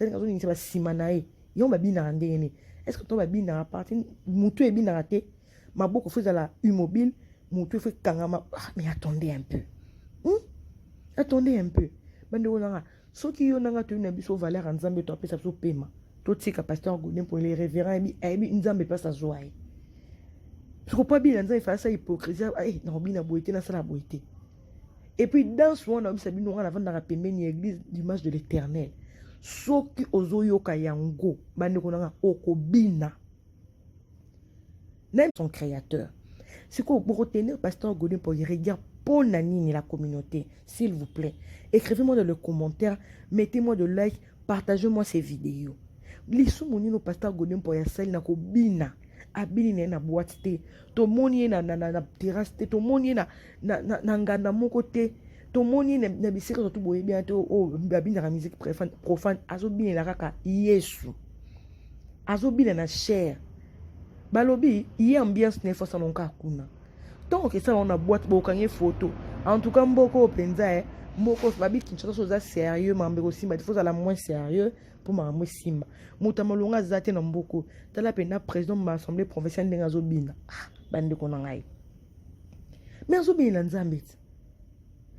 tandis que tu as simanae yo babina ndene est-ce que tu babina parti mutu e bina raté ma beaucoup fait la immobile mutu fait kangama mais attendez un peu attendez un peu bande onanga soki yo nanga to na biso valeur nzambe to apesa so pema to tika pasteur Godin pour les révérends ebi nzambe pas sa joie je comprends bien nzambe fa ça hypocrisie na robina boité na sala boité. Et puis dans ce moment, on a avant dans pembeni église d'image de l'Éternel. Soki ozoyo kayango bande konanga okobina. Même son créateur. C'est quoi pour retenir pasteur Godin pour y regarder pour nanini la communauté, s'il vous plaît. Écrivez-moi dans le commentaire, mettez-moi de like, partagez-moi ces vidéos. Lisou monino pasteur Godin pour y sali na kobina. Abili na boîte te to moni na terrasse te to moni na nganda moko te to moni na bisika to boye bien to babina la musique profane azobina la kaka Yesu azobina na cher balobi y ambiance ne fosa nonka kuna donc ça on a boîte bokanye photo en tout cas mboko penza mboko babi Kinshasa soza sérieux mambe aussi mais il faut la moins sérieux pour ma simba mutamalonga zate na mboko tala pena président de l'assemblée provinciale de Azobina bande konangai mais Azobina nzambe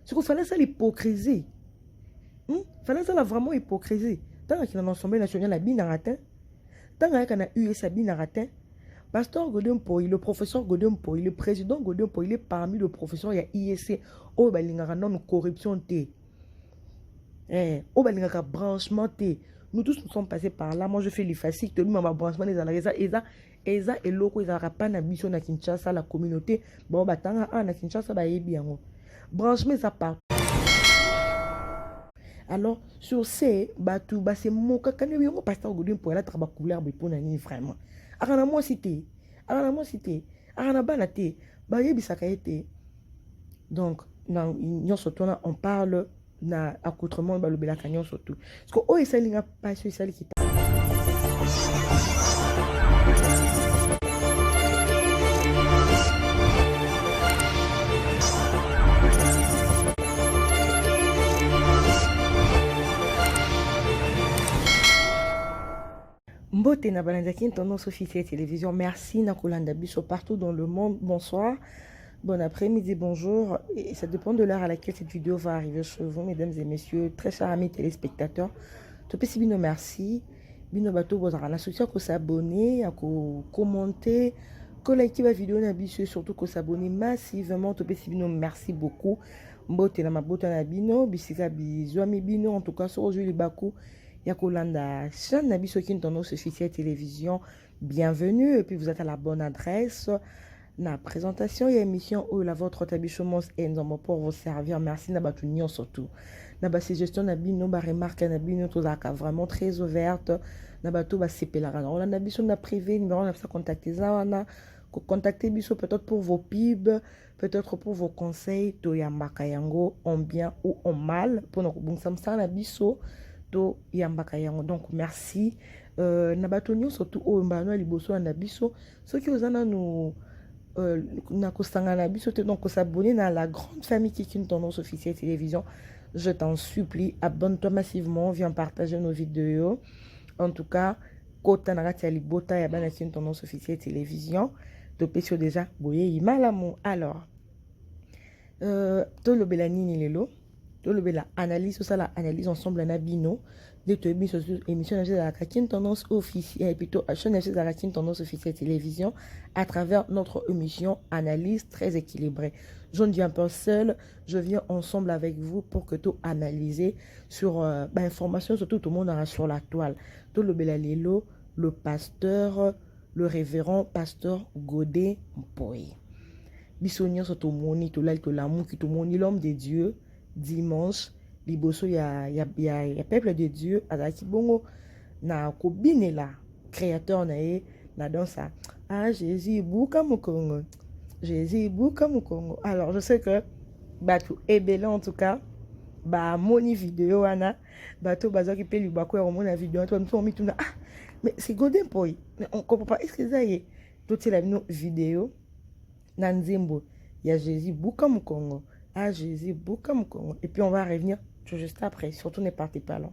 ce qu'il fallait ça l'hypocrisie fallait ça vraiment hypocrisie tant qu'il a l'assemblée nationale à Binaratin tant qu'il a US à Binaratin pasteur Godin Poy le professeur Godin Poy le président Godin Poy il est parmi le professeur il y a ISC au balingara non corruption té au balingara branchement té. Nous tous nous sommes passés par là. Moi, je fais les faciles. Tout le monde m'a branchement les alariés. Eza et loko, ils n'auront pas d'ambition na Kinshasa, la communauté. Bon, bah, tant na Kinshasa, bah, y bien. Branchement, ça part. Alors, sur ces, bah, tout, bah, c'est mon cas. Quand il y a un pasteur Godin pour aller travailler couleur, bah, pour nani vraiment. Arana moi cité. Arana banate. Bah, y a bisaka été. Donc, on parle. Na accoutrement ba lobela kanyon surtout parce que o esali nga pas sur esali qui Mbote na balanzaki tendance officielle télévision merci na kolanda biso partout dans le monde bonsoir. Bon après-midi, bonjour. Et ça dépend de l'heure à laquelle cette vidéo va arriver chez vous, mesdames et messieurs, très chers amis téléspectateurs. Tout petit bino merci. Bino bato bozara la soutien ko s'abonner, à commenter, ko liker la vidéo na biso surtout ko s'abonner massivement. Tout petit bino merci beaucoup. Mbote na mabota na bino, bisika bizwami bino en tout cas sur aujourd'hui baku ya kolanda chaîne na biso qui tendance officielle télévision. Bienvenue et puis vous êtes à la bonne adresse. Na présentation et émission où la votre tabichomos est pour vous servir. Merci na batunyon surtout. Na ba suggestion na bino ba remarque na bino to zaka vraiment très ouverte. Na bato ba sepelara. On a biso na privé numéro na contacter zawana. Contacter biso peut-être pour vos pubs, peut-être pour vos conseils to yambaka yango en bien ou en mal pour nous bon samsa na biso to yambaka yango. Donc merci. Na batunyon surtout o mbano liboso na biso. Ceux qui osana nous donc s'abonner à la grande famille qui est une tendance officielle télévision. Je t'en supplie, abonne-toi massivement, viens partager nos vidéos. En tout cas, Kota Narati Alibota et Abana une tendance officielle télévision. Topesio déjà, boye malamu. Alors, to le belanini lelo, to le bela analyse, ça la analyse ensemble na bino. De te émission de la tendance officielle et plutôt chaîne de la tendance officielle télévision à travers notre émission analyse très équilibrée. Je ne viens pas seul, je viens ensemble avec vous pour que tout analyser sur information surtout tout le monde aura sur la toile. Tout le belalelo, le pasteur, le révérend pasteur Godin Poy. Bisognon sur tout moni, tout l'amour qui tout moni l'homme de Dieu dimanche. Liboso ya peuple de Dieu azaki bongo na kobine la créateur na ye na dans ça Jésus buka mukongo alors je sais que bato ebele en tout cas ba moni vidéo wana bato bazaki pe libako ya mona vidéo to nous mi tuna mais c'est Godin Poy mais on comprend pas est-ce que ça y est toute la vidéo na nzembo ya Jésus buka mukongo Jésus buka mukongo et puis on va revenir juste après, surtout ne partez pas là.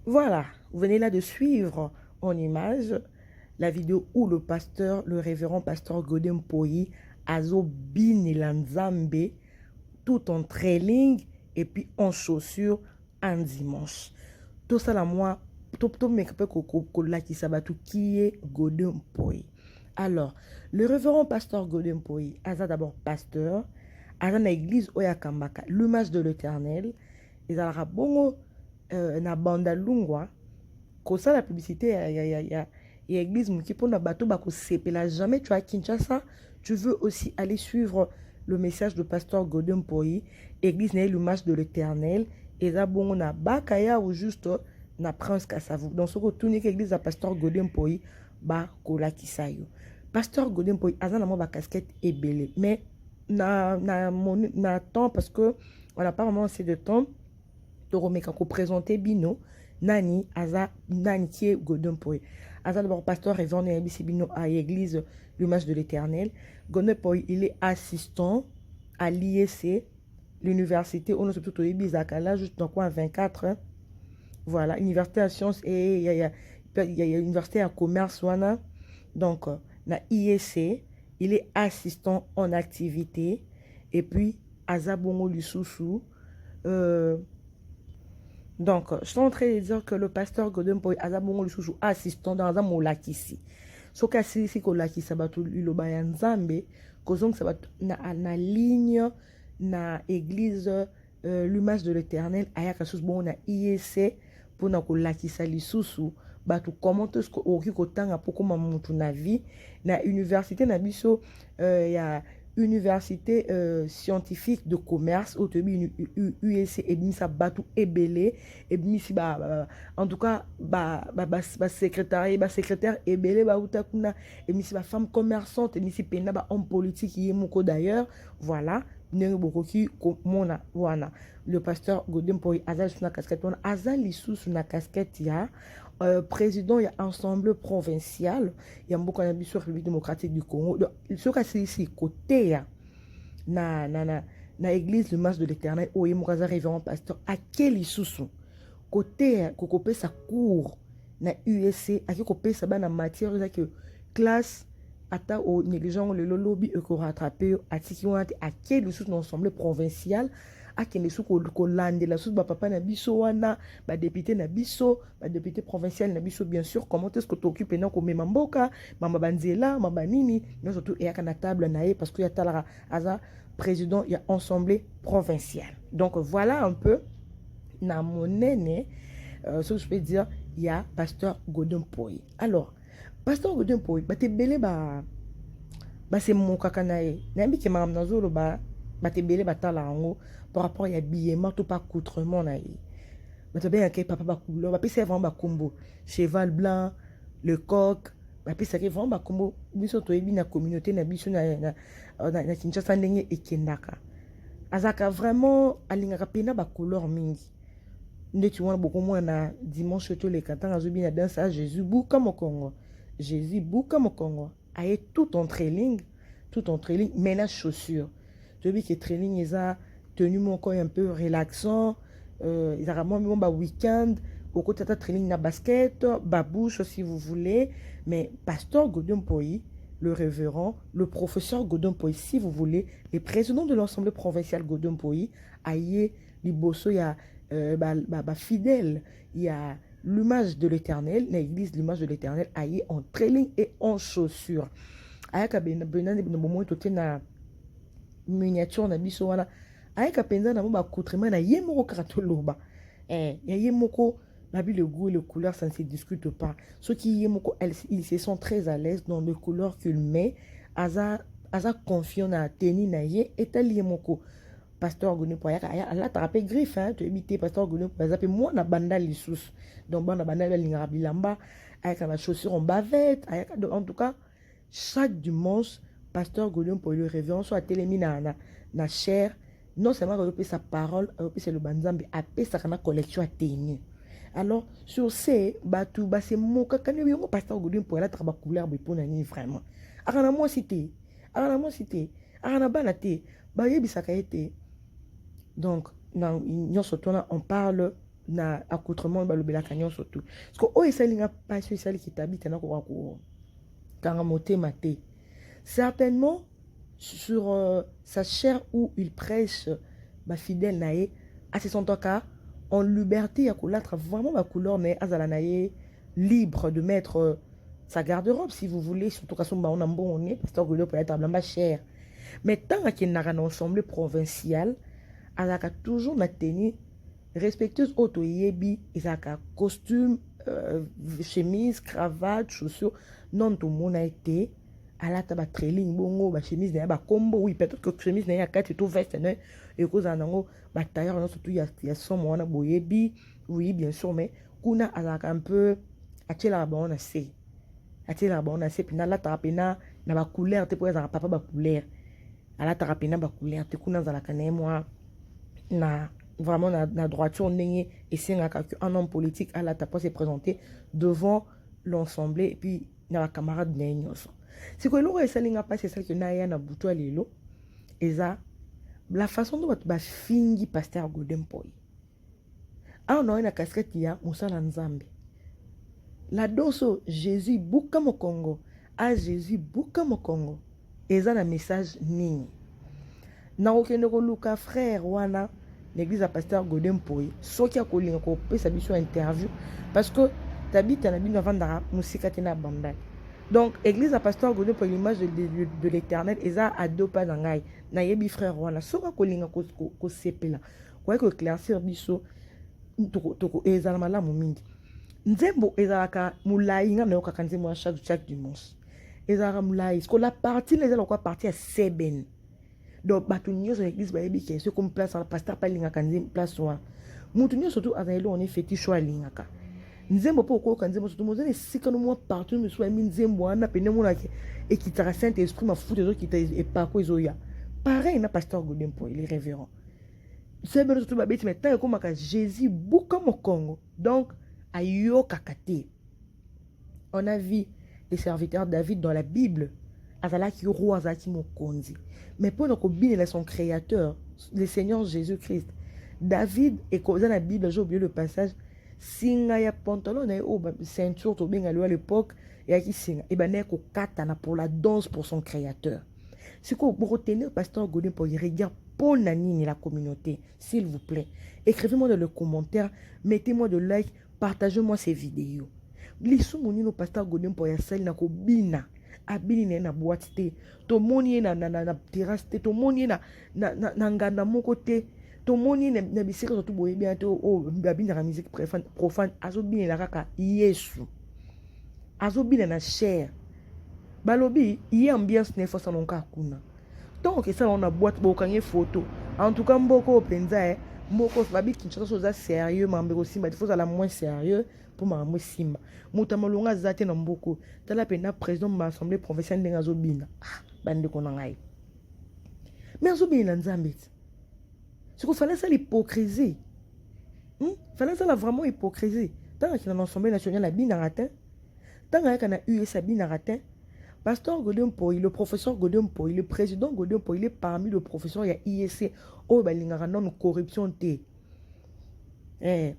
Voilà, vous venez là de suivre en image la vidéo où le pasteur, le révérend pasteur Godin Poyi, Azo Binilanzambe, tout en trailing et puis en chaussures un dimanche. Tout ça là, moi, tout make up qui sabatu qui est Godin Poyi. Alors, le révérend pasteur Godin Poyi, Aza d'abord pasteur, Aza na église Oyakambaka, l'image de l'éternel, et Aza bongo na banda lungwa, comme ça la publicité, il y a église qui pour na bateau bako sepela jamais tu as Kinshasa, tu veux aussi aller suivre le message de pasteur Godin Poyi, église na l'image de l'éternel, et là bon na bakaya ou juste na prince Kassavou. Donc ce que tout n'est église à pasteur Godin Poyi ba kola kisayo. Pasteur Godin Poyi azana mo ba casquette et belé, mais na temps parce que on n'a pas vraiment assez de temps. Toromeka ko présenter bino nani aza nani qui est Godin Poyi. Aza d'abord pasteur révérend Yabisi Bino à l'église l'image de l'éternel. Godin Poyi il est assistant à l'IEC, l'université on se tout au Ibizaka là juste dans quoi 24 hein? Voilà, université à sciences et il y a université à commerce wana. Donc na IEC il est assistant en activité et puis Azabongo Lisusu donc, je suis en train de dire que le pasteur Godin Poyi Azabongo Lisusu assistant dans un molakisi. So ka si ko laki sabatu iloba ya Nzambe, kozong sabatu na ligne na église l'image de l'éternel ayaka sus bon na IEC pour na ko laki sa lisusu batu comment est-ce que oki ko tanga poko mamutu na vie na université na biso ya université scientifique de commerce au début UEC et mis ça batou ébélé et mis si en tout cas secrétaire ébélé utakuna et mis si femme commerçante et mis si pena homme politique qui est moko d'ailleurs voilà le pasteur Godin Poyi Azal sur la casquette Azal Lissou sur la casquette ya président il y a ensemble provincial il y a beaucoup de République démocratique du Congo ce cas c'est ici côté na église le match de l'éternel où il y a révérend pasteur à quel Lissou côté kokopé sa cour na USC à qui kopé sa na matière que classe ata au négligent le lobby ko rattraper atiki wanti à quel Lissou ensemble provincial akende sou ko lande la sous papa na biso wana ba député na biso ba député provincial na biso bien sûr comment est-ce que tu occupes na ko mema mboka mama banzela mama nini mais surtout et na table naé parce que ya talara aza président il y a assemblée provinciale. Donc voilà un peu na monene ce que je peux dire il y a pasteur Godin Poyi. Alors pasteur Godin Poyi ba te belé ba c'est mon kakanae na mbi ke mam na zolo ba te belé ba tala ngo par rapport à l'habillement, tout pas coutrement. Mais tu bien que papa ba couleur, puis c'est vraiment ba combo. Cheval blanc, le coq, puis c'est vraiment ba combo. Biso to ebi na communauté na biso na Kinshasa ndenge ekendaka. Azaka vraiment alingaka pena ba couleur mingi. Nde tu vois beaucoup moins na dimanche to le katan azobi na danse à Jésus bouka mo Congo. Jésus bouka mo Congo. Aye tout en trailing, mais la chaussure. Tu vois que trailing est tenu mon corps un peu relaxant, ils ont vraiment un week-end, au côté de training na basket, babouche si vous voulez, mais pasteur Godin Poyi, le révérend, le professeur Godin Poyi, si vous voulez, le président de l'Assemblée provinciale Godin Poyi, aïe, liboso, il y a fidèle, il y a l'image de l'éternel, l'église, l'image de l'éternel, aïe en trailing et en chaussures. Ayaka benane no moment toke na miniature na biso wana. Ayaka penza na mo ba accoutrement na ye moko katoloba. Ya ye moko babi le goût et le couleur ça ne se discute pas. Ceux qui ye moko ils se sont très à l'aise dans le couleur qu'il met. Aza confiant na teni na ye etali ye moko. Pasteur Goné pour là t'as rappelé griffe hein tu éviter pasteur Goné pour exemple moi na banda lisusu donc bon na banda lingara bilamba avec ma chaussure en bavette en tout cas chaque dimanche pasteur Goné pour le réveillon soit télémi na chair non seulement représenter sa parole représenter le banzambe après ça kana collection à tenir alors sur ces batu ba c'est mon kakane yo pasteur Goné pour la traba couleur pour nani vraiment akana moi cité akana banate ba yebisaka été. Donc, on parle na accoutrement balobela kanyon surtout. Parce que oh esalinga pas sur celle qui t'habite na ko karamoté maté. Certainement sur sa chair où il prêche ba fidèle naé à son cas en liberté à couleur vraiment ma couleur mais azala naé libre de mettre sa garde-robe si vous voulez surtout quand on a bon on est pasteur Godo pour être blanc cher. Mais tant qu'il n'a rien ensemble provincial alaka toujours na tenue respectueuse auto yebi ezaka costume chemise cravate chaussures non tout monde a été alata ba trailing bongo ba chemise na ba combo oui peut-être que chemise na ya kati tout veste na et cause nango ba tailleur non surtout ya somme wana boyebi oui bien sûr mais kuna alaka un peu atela ba on a c'est puis na la tapena na ba couleur te pour ezaka papa ba couleur ala tapena ba couleur te kuna zalaka na moi na vraiment na droiture nenge et c'est un homme politique à la tape se présenter devant l'ensemble et puis na camarade nenyoso c'est que l'eau esalinga pas c'est celle que na ya na buto lelo eza la façon dont ba fingi pasteur Godin Poy a on a une casquette ya musala nzambe la doso Jésus buka mo Congo a Jésus buka mo Congo eza na message nini na okende ko luka frère wana l'église à pasteur Godin Poy soki akolinga ko pesa biso interview parce que tabita na bino vandara musika tena banda donc église à pasteur Godin Poy l'image de l'éternel eza à deux pas na ngai na yebi frère wana soki akolinga ko sepela ko éclaircir biso toko eza na malamu mingi nzembo ezalaka mulai nga nayoka kanzembo chaque dimanche ezalaka mulai parce que la partie les quoi partie à seben. Donc, bato nyonso l'église ba yebi ke ce comme place en pasteur pa lingaka nzembo place wa mutu nyonso surtout azayelo on est fétiche wa lingaka nzembo po ko kanzembo surtout mo zane sika no mo partout me so mi nzembo ana pene mo na et qui t'a saint esprit ma foute zo qui t'a et pas ko zoya pareil na pasteur Godin Poy il est révérend c'est bien surtout ba beti mais tant comme ka Jésus buka mo Congo donc ayo kakate on a vu les serviteurs David dans la Bible azalaki roi azalaki mokonzi mais pour notre bien son créateur le Seigneur Jésus-Christ David et dans la Bible j'ai oublié le passage singa ya pantalon na o ceinture to benga à l'époque et aki singa et ben ko katana pour la danse pour son créateur c'est quoi pour retenir pasteur Godin Poy regarde pour nani la communauté s'il vous plaît écrivez-moi dans le commentaire mettez-moi de like partagez-moi ces vidéos lisu monino pasteur Godin Poy sel na ko bina abili na boîte te to moni na terrasse te to moni na nganda moko te to moni na bisika surtout boye bien to o babina la musique profane azobina la kaka Yesu azobina na chair balobi y ambiance ne fosa nonka kuna donc ça on a boîte bokanye photo en tout cas mboko penza mboko babi Kinshasa soza sérieux mambeko simba il faut à la moins sérieux pour ma simba mutamalonga zate na mboko tala pena président de l'assemblée provinciale de Ngazobina bande kona ngai mais azobina nzambe c'est qu'il fallait ça l'hypocrisie fallait ça vraiment hypocrisie tant qu'il a l'assemblée nationale à Binaratin tant qu'il a eu sa Binaratin pasteur Godin Poy le professeur Godin Poy le président Godin Poy il est parmi le professeur il y a IEC au balingara non corruption té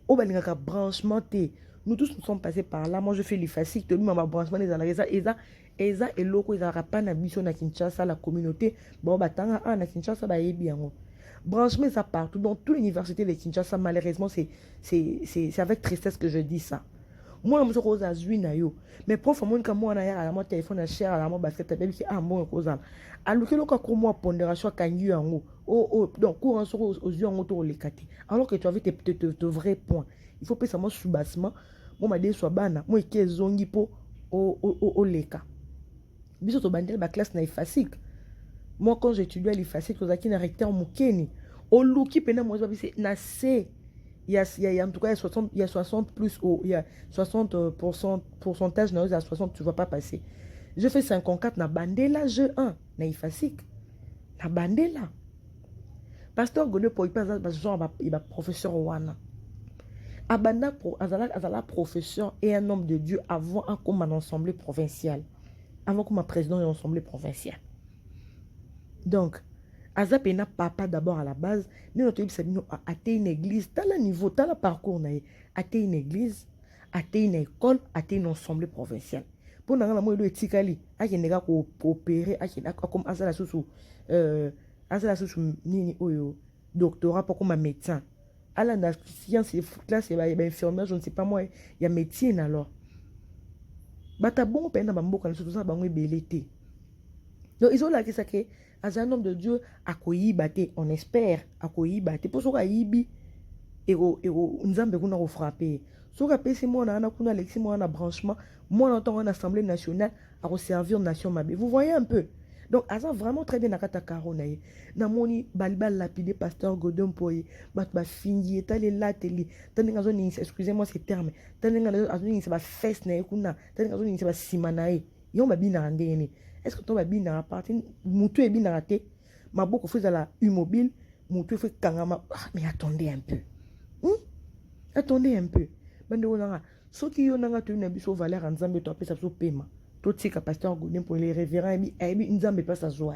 au balingara branchement té. Nous tous nous sommes passés par là. Moi, je fais les faciles. Tu as ma branchement des analyses. Eza et loko ils n'aura pas d'ambition na Kinshasa la communauté. Bon bah tant na Kinshasa bah y bien. Branchement ça partout dans toute l'université de Kinshasa malheureusement c'est avec tristesse que je dis ça. Moi, je suis à Zuina yo. Mais prof, moi, quand moi, à la téléphone, à cher, à la basket, à baby, ah, bon, cause. Alors que l'on a moi pondération quand il y a un mot. Donc, courant sur aux yeux en autour les quatre. Alors que tu avais tes vrais points. Il faut pas seulement sous-bassement. Moi, ma dé soit bana. Moi, qui est zongi po au leka. Biso to bandel ba classe na facile. Moi, quand j'étudiais les faciles, que na recteur mukeni. Au luki pena moi, c'est na C. En tout cas, il y a 60 plus haut. Il y a 60% pourcentage, il y a 60, tu ne vas pas passer. Je fais 54, na bandela, je 1. Na ifasik. Na bandela. Pasteur Godé, pour il passe, il va professeur Wana. Abanda, azala professeur et un homme de Dieu avant un comme un assemblée provinciale. Avant comme un président de l'assemblée provinciale. Donc, Azapena papa d'abord à la base, nous notre sabino a une église, t'as le niveau, t'as le parcours naï, a une église, a une école, a une assemblée provinciale. Pour nous la moi le etikali, a qui nega ko opérer, a qui comme azala sous nini oyo doctorat pour comme un médecin. À la science classe il y a infirmière, je ne sais pas moi, il y a médecine alors. Bata bon pena bamboka na surtout ça bango belité. Donc ils ont là que ça que un homme de Dieu a koyibate, on espère a koyibate pour ça yibi et nzambe kuna ko frapper. So ka pesi moi na kuna lexi moi na branchement, moi n'entend en assemblée nationale à servir nation mabe. Vous voyez un peu. Donc asa vraiment très bien nakata karona ye. Na moni balbal lapidé pasteur Godon Poye, bat ba fingi tali lateli, tani ngazo ni excusez-moi ces termes. Tani ngazo ni ba fesse na kuna, tani ngazo ni ba simanae. Yo ba bina ndene. Est-ce que tu vas bien à partir moutou est bien raté ma beaucoup fait à la immobile moutou fait kangama mais attendez un peu attendez un peu bande onanga ceux qui onanga tu n'as biso valeur en Zambie tu appelles ça so paiement tout ce pasteur Godin pour les révérends et Nzambe pas sa joie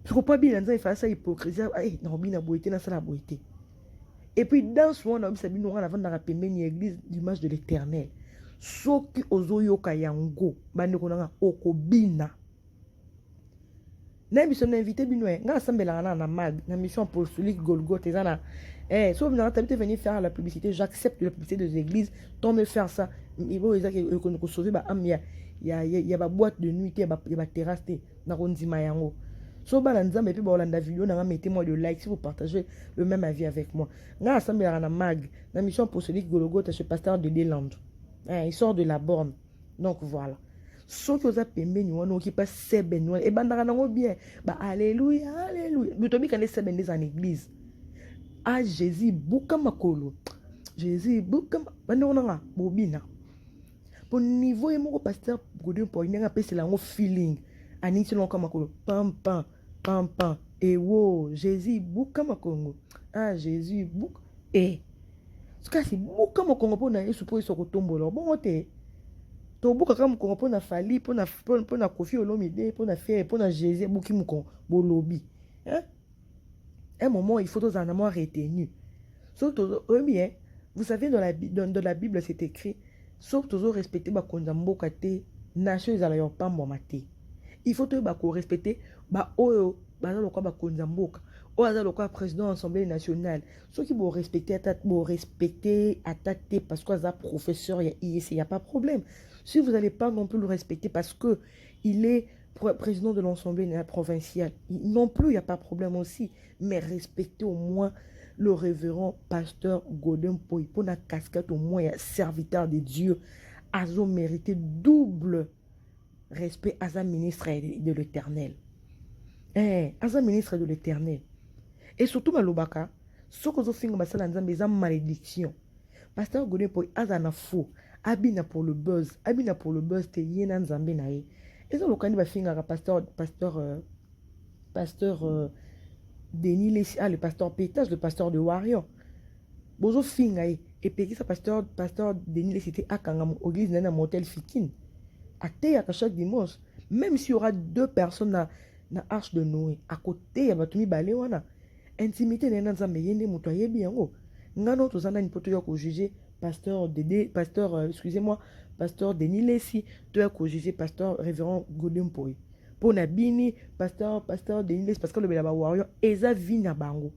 je crois pas bien Nzambe fait ça hypocrisie non bien boité na ça la boité et puis dans ce moment on a sabino on avant na pembeni église du match de l'Éternel. Soki ozoyoka yango bande konanga okobina na biso na invité bino nga asambela na mag na mission apostolique Golgotha ezana so bina tabite venir faire la publicité, j'accepte la publicité des églises, tant me faire ça il faut que sauver ba am ya ba boîte de nuit ya ba terrasse na rondima yango so bana nzambe pe ba olanda vidéo na mettez-moi de like si vous partagez le même avis avec moi nga asambela na mag na mission apostolique Golgotha chez pasteur de Deland. Il sort de la borne. Donc voilà. Ceux qui ont pembeni wana qui pas seben wana et bandaka nango bien. Bah alléluia, alléluia. Mais tobi kane seben des en église. Ah Jésus buka makolo. Jésus buka bande wana bobina. Pour niveau et mon pasteur Godin pour une appel c'est lango feeling. Ani selon comme makolo pam pam pam pam et wo Jésus buka makongo. Ah Jésus buka kasi buka mokongo pona Yesu po iso kotombola bongo te to buka kama mokongo pona Fali pona Koffi Olomide pona Fier pona Jésus buki mokongo bolobi un moment il faut tous en avoir retenu surtout bien vous savez dans la Bible c'est écrit sauf toujours respecter ba konzamboka te nation ezala yo pambo maté il faut tout ba ko respecter ba oyo ba na lokwa ba konzamboka ou à le président de l'Assemblée nationale. Ceux qui vont respecter à tâter parce que ça professeur il n'y a pas de problème. Si vous n'allez pas non plus le respecter parce que il est président de l'Assemblée provinciale, non plus il n'y a pas de problème aussi. Mais respectez au moins le révérend pasteur Godin Poye pour la casquette au moins serviteur de Dieu. Azo mérité double respect à sa ministre de l'Éternel. À sa ministre de l'Éternel. Et surtout malobaka soko zo finga basala nzambe za malédiction pasteur Godin Poye azana faux abina pour le buzz te yena nzambe na ye ezo lokani ba finga ka pasteur Denis Lessi le pasteur Pétage le pasteur de Warrior bozo finga et puis ça pasteur Denis Lessi te akanga mo église na motel Fikine até à chaque dimanche même s'il y aura 2 personnes na arche de Noé à côté ya batumi balé wana intimité na nzambe yende muto ayebi yango ngano tozana ni poto yo ko juger pasteur pasteur Denis Lessi to ko juger pasteur révérend Godin Poye pour na bini pasteur Denis Lessi parce que le bela ba warrior eza vina bango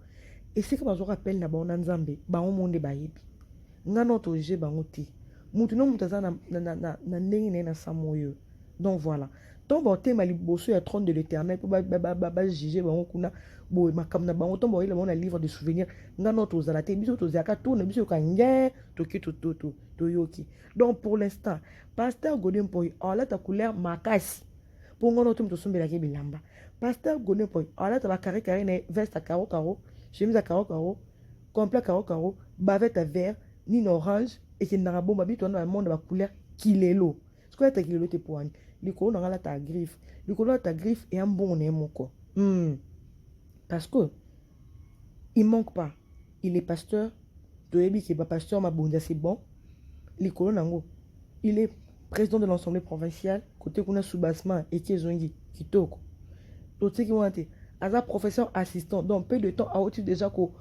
et c'est que bazo rappelle na ba nzambe ba monde ba yebi ngano to juger bango ti Moutuno moutaza na ndenge na samoyo. Donc voilà. Tant bon thème à liboso ya trône de l'éternel pour juger bango kuna bo makam na bango tombo ile mona livre de souvenirs ngano to zala te biso to zaka tourne biso ka ngé to yoki. Donc pour l'instant pasteur Godin Poy ala ta couleur makasi pour ngono to sombela ke bilamba. Pasteur Godin Poy ala ta ba carré na veste à carreau chemise à carreau complet carreau bavette à vert ni orange et qui n'a bomba bito na monde ba couleur kilelo. Ce que ta kilelo te poigne. Likolo na ta griffe. Likolo ta griffe et un bon moko. Parce que il manque pas. Il est pasteur. Toyebi qui est pasteur mabunda c'est bon. Likolo nango. Il est président de l'Assemblée provinciale côté kuna soubassement et qui zongi kitoko. D'autres qui vont être as professeur assistant donc peu de temps à outil déjà ko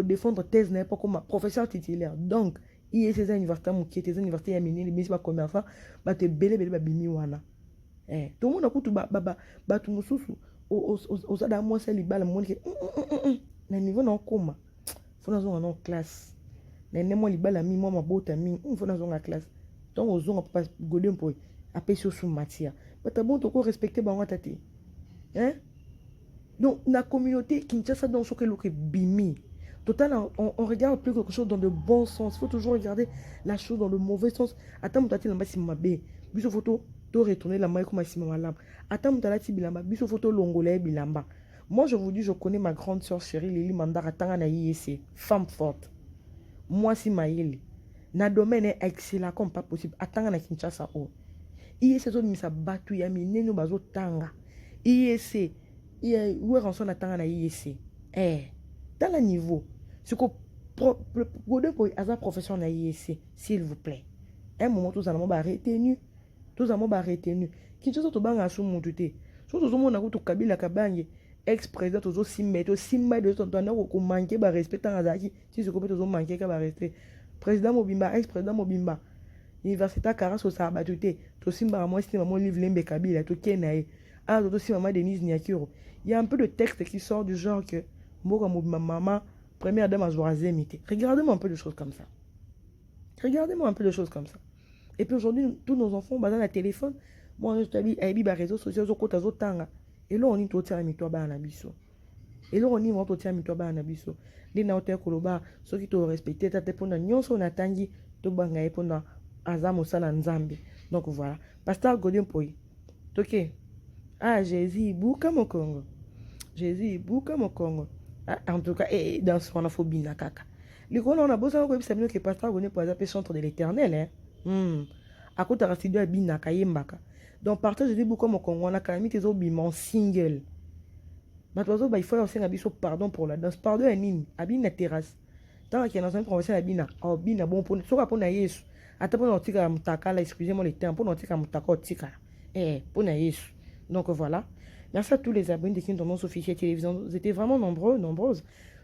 défendre thèse n'est pas comme professeur titulaire. Donc il y a ces universités qui étaient universités à miner les ministres ba commerçant ba te belé ba bimi wana. Tout le monde a coutu ba tu mususu aux ada moi c'est libala mon que na niveau na koma. Faut na zonga na classe. Na ne moi libala mi moi mabota mi faut na zonga classe. Donc aux zonga pas Godin Poy a pêché sous matière. Ba ta bon to ko respecter ba ngata te. Donc la communauté Kinshasa dans ce que bimi. Total, on regarde plus quelque chose dans le bon sens. Il faut toujours regarder la chose dans le mauvais sens. Attends, tu as dit mabe. Biso photo, tu retourner la main comme si maman. Attends, tu as dit bilamba. Biso photo longolais bilamba. Moi, je vous dis, je connais ma grande soeur chérie Lili Mandara Tangana IEC, femme forte. Moi, si maïli. Na domaine est excellent comme pas possible. Attends, na Kinshasa o. IEC zo misa batu ya mineno bazo tanga. IEC, où est rançon na Tangana IEC. Dans le niveau, ce que Godin Poy a sa profession na IEC, s'il vous plaît. Un moment, tous allons retenu. Tous allons retenu. Qui te sont bang à sous mon tuté. Surtout au monde à tout Kabila Kabange, ex-président aux autres simmettes, aux simmettes de son temps, qu'on manquait, bah respectant Azaki, si ce qu'on peut manquer, qu'à rester. Président Mobimba, ex-président Mobimba. Université Karas au Sabatuté, tout simba à moi, c'est maman livre Lembe Kabila, tout Kenae. Ah, tout aussi maman Denise Niakiro. Il y a un peu de texte qui sort du genre que. Ma maman, première dame à Zorazemité. Regardez-moi un peu de choses comme ça. Regardez-moi un peu de choses comme ça. Et puis aujourd'hui, tous nos enfants, dans le téléphone, moi, je t'habille, avec les réseaux sociaux, et là, on est tout à mitoba à Nabiso. Et là, on est tout à mitoba à Nabiso. Les naote koloba, ceux qui t'ont respecté, t'as pour nous, on a tangi, tout bangaye pour nous, azam au salan zambi. Donc voilà. Pasteur Godin Poy. Ok. Ah, Jésus, bouka mon Congo. Jésus, bouka mon Congo. En tout cas, et dans ce qu'on a phobie na kaka. Les gars, on a besoin de savoir que pasteur Godin Poy a centre de l'éternel, à côté de la studio à Bina Kayembaka. Donc, partage de beaucoup mon Congo, on a quand même tes obiments single. Maintenant, il faut aussi un abisso pardon pour la danse. Pardon à Nini, à Bina terrasse. Tant qu'il y a dans un professeur à Bina, à Bina, bon, pour ne pas Yesu. Attends, pour nous tirer à Moutaka, excusez-moi les temps, pour nous tirer à Moutaka, tika. Pour Yesu. Donc voilà. Merci à tous les abonnés de Kingdom officiel télévision. Vous étiez vraiment nombreuses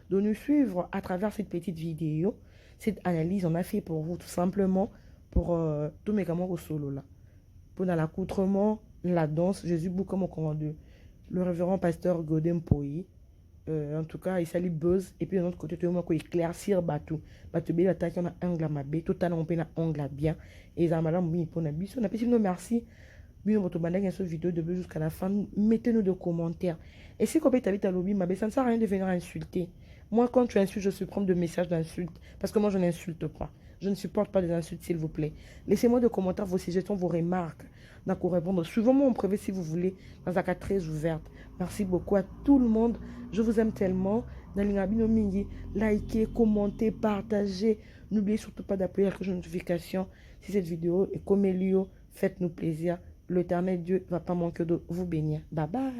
de nous suivre à travers cette petite vidéo. Cette analyse, on a fait pour vous tout simplement pour tous mes camarades au solo là. Pour l'accoutrement, la danse, Jésus beaucoup mon commandeur. Le révérend pasteur Godin Poy. En tout cas, il salue Buzz. Et puis de l'autre côté, tout le monde éclaircir Batou. Batou bien attaque, on a angle à ma baie. Totalement, on peut un angle à bien. Et ça m'a l'air pour la on a fait sinon merci. Bien, votre bandage sur vidéo de jusqu'à la fin. Mettez-nous des commentaires. Et si vous avez à lobby, ça ne sert à rien de venir insulter. Moi, quand tu insultes, je suis prendre de messages d'insultes. Parce que moi, je n'insulte pas. Je ne supporte pas les insultes, s'il vous plaît. Laissez-moi des commentaires, vos suggestions, vos remarques. D'accord, répondre. Suivez-moi en privé si vous voulez, dans un cas très ouverte. Merci beaucoup à tout le monde. Je vous aime tellement. Likez, commentez, partagez. N'oubliez surtout pas d'appuyer la cloche de notification. Si cette vidéo est comme Elio, faites-nous plaisir. L'Éternel Dieu ne va pas manquer de vous bénir. Bye bye.